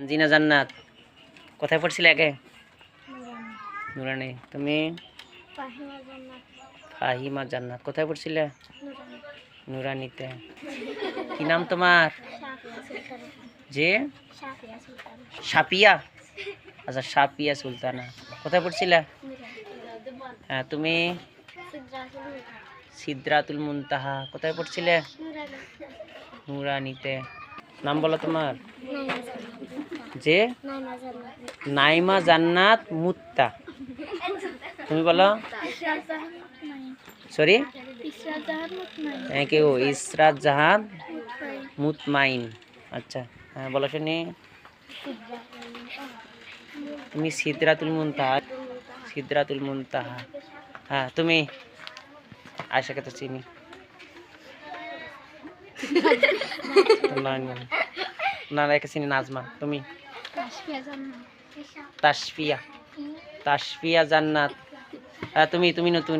জিনা জান্নাত কোথায় পড়ছিলে আগে? নুরানি। তুমি? ফাহিমা জান্নাত কোথায় পড়ছিলে? নুরানিতে। কি নাম তোমার? যে সাপিয়া। আচ্ছা, সাপিয়া সুলতানা কোথায় পড়ছিলে? হ্যাঁ, তুমি? সিদরাতুল মুনতাহা কোথায় পড়ছিলে? নুরানিতে। নাম বলো তোমার? যে নাইমা জান্নাত মুত্তা। তুমি বলো? Sorry, thank you. Israt Jahan Mutmain. আচ্ছা, হ্যাঁ বলো শুনি। তুমি সিদরাতুল মুনতাহা। সিদরাতুল মুনতাহা। হ্যাঁ, তুমি? আয়শাকে তো চিনি। না, একে চিনি নাজমা। তুমি? তাসফিয়া। তাসফিয়া জান্নাত। হ্যাঁ, তুমি নতুন।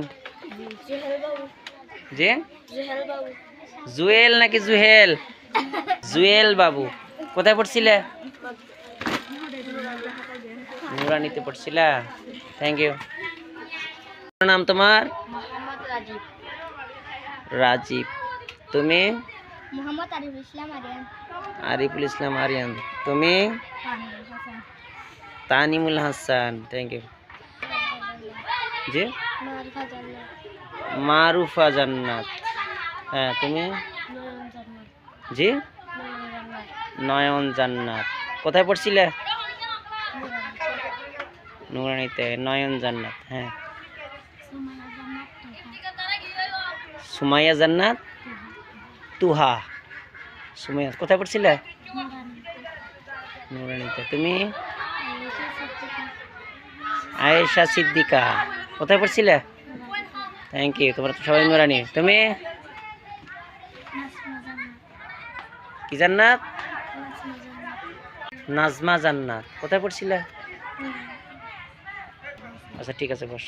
যে জুয়েল নাকি জুহেল? জুয়েল বাবু কোথায় পড়ছিলে? নুরানিতে পড়ছিলা। Thank you. নাম তোমার? রাজীব। তুমি? আরিফুল ইসলাম আরিয়ান। তুমি? তানিমুল হাসান। Thank you. যে মারুফা জান্নাত। হ্যাঁ, তুমি? জি নয়ন জান্নাত কোথায় পড়ছিলে? নুরানিতে। নয়ন জান্নাত। হ্যাঁ, সুমাইয়া জান্নাত তুহা। সুমাইয়া কোথায় পড়ছিলে? নুরানিতে। তুমি? আয়েশা সিদ্দিকা কোথায় পড়ছিলে? Thank you. তোমরা তো সবাই নুরানি। তুমি? কি জান্নাত? নাজমা জান্নাত কোথায় পড়ছিলে? আচ্ছা, ঠিক আছে, বস।